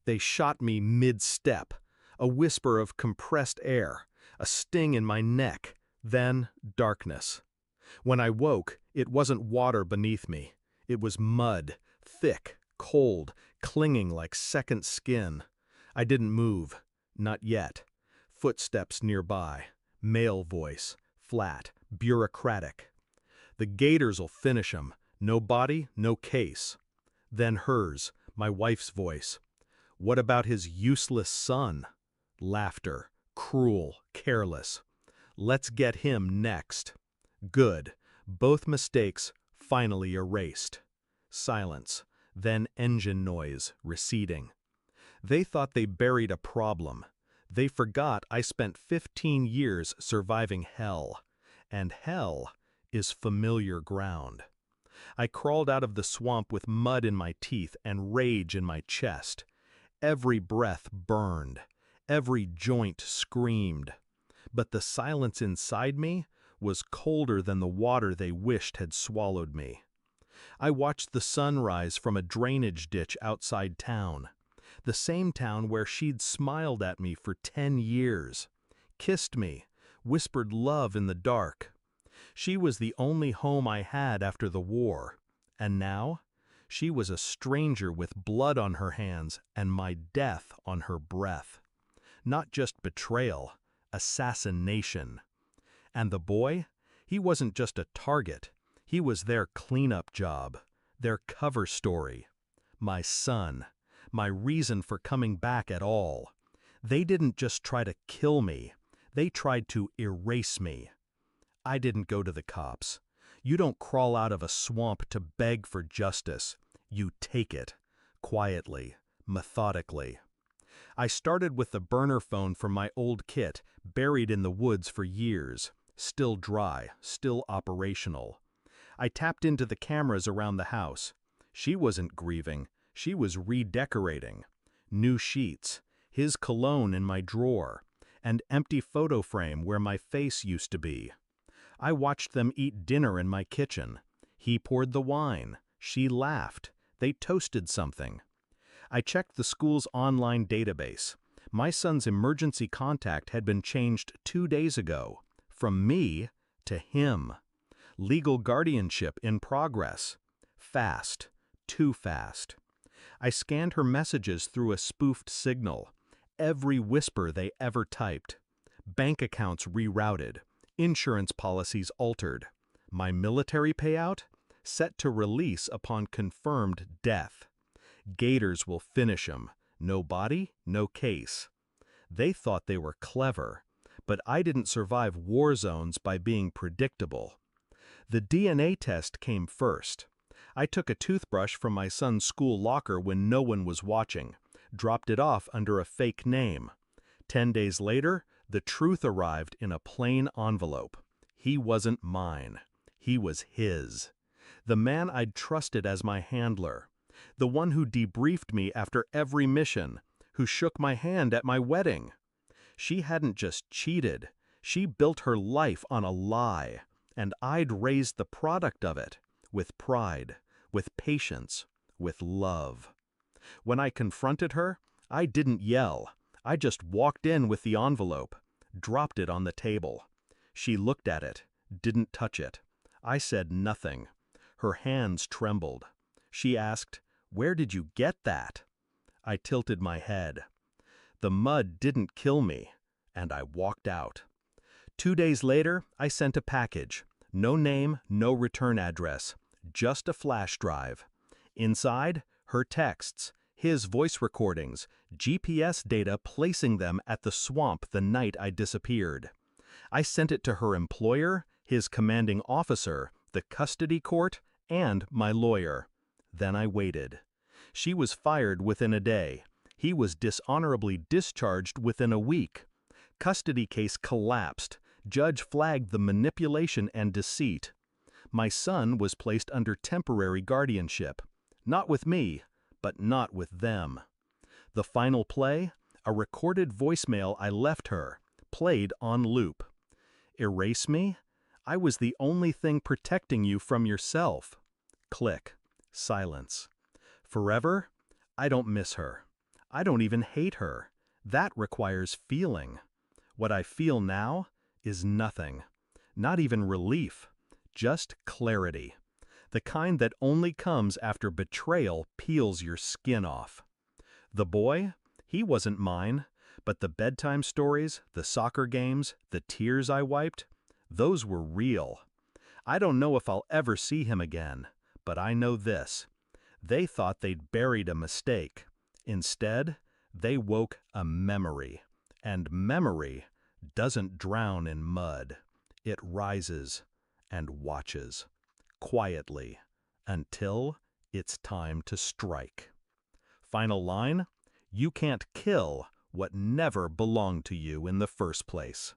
They shot me mid-step, a whisper of compressed air, a sting in my neck, then darkness. When I woke, it wasn't water beneath me. It was mud, thick, cold, clinging like second skin. I didn't move. Not yet. Footsteps nearby. Male voice. Flat. Bureaucratic. "The Gators'll finish him. No body, no case." Then hers, my wife's voice. "What about his useless son?" Laughter. Cruel. Careless. "Let's get him next." Good. Both mistakes finally erased. Silence. Then engine noise, receding. They thought they buried a problem. They forgot I spent 15 years surviving hell. And hell is familiar ground. I crawled out of the swamp with mud in my teeth and rage in my chest. Every breath burned. Every joint screamed. But the silence inside me was colder than the water they wished had swallowed me. I watched the sun rise from a drainage ditch outside town. The same town where she'd smiled at me for 10 years, kissed me, whispered love in the dark. She was the only home I had after the war. And now, she was a stranger with blood on her hands and my death on her breath. Not just betrayal, assassination. And the boy? He wasn't just a target. He was their cleanup job, their cover story. My son, my reason for coming back at all. They didn't just try to kill me. They tried to erase me. I didn't go to the cops. You don't crawl out of a swamp to beg for justice. You take it, quietly, methodically. I started with the burner phone from my old kit, buried in the woods for years, still dry, still operational. I tapped into the cameras around the house. She wasn't grieving, she was redecorating. New sheets, his cologne in my drawer, an empty photo frame where my face used to be. I watched them eat dinner in my kitchen. He poured the wine, she laughed, they toasted something. I checked the school's online database. My son's emergency contact had been changed 2 days ago, from me to him. Legal guardianship in progress. Fast, too fast. I scanned her messages through a spoofed signal, every whisper they ever typed. Bank accounts rerouted, insurance policies altered. My military payout? Set to release upon confirmed death. Gators will finish him. No body, no case. They thought they were clever, but I didn't survive war zones by being predictable. The DNA test came first. I took a toothbrush from my son's school locker when no one was watching, dropped it off under a fake name. 10 days later, the truth arrived in a plain envelope. He wasn't mine. He was his. The man I'd trusted as my handler. The one who debriefed me after every mission, who shook my hand at my wedding. She hadn't just cheated. She built her life on a lie. And I'd raised the product of it, with pride, with patience, with love. When I confronted her, I didn't yell. I just walked in with the envelope, dropped it on the table. She looked at it, didn't touch it. I said nothing. Her hands trembled. She asked, "Where did you get that?" I tilted my head. The mud didn't kill me, and I walked out. 2 days later, I sent a package. No name, no return address, just a flash drive. Inside, her texts, his voice recordings, GPS data placing them at the swamp the night I disappeared. I sent it to her employer, his commanding officer, the custody court, and my lawyer. Then I waited. She was fired within a day. He was dishonorably discharged within a week. Custody case collapsed. Judge flagged the manipulation and deceit. My son was placed under temporary guardianship. Not with me, but not with them. The final play? A recorded voicemail I left her, played on loop. Erase me? I was the only thing protecting you from yourself. Click. Silence. Forever? I don't miss her. I don't even hate her. That requires feeling. What I feel now is nothing. Not even relief. Just clarity. The kind that only comes after betrayal peels your skin off. The boy? He wasn't mine. But the bedtime stories, the soccer games, the tears I wiped, those were real. I don't know if I'll ever see him again, but I know this. They thought they'd buried a mistake. Instead, they woke a memory. And memory doesn't drown in mud. It rises and watches, quietly, until it's time to strike. Final line: you can't kill what never belonged to you in the first place.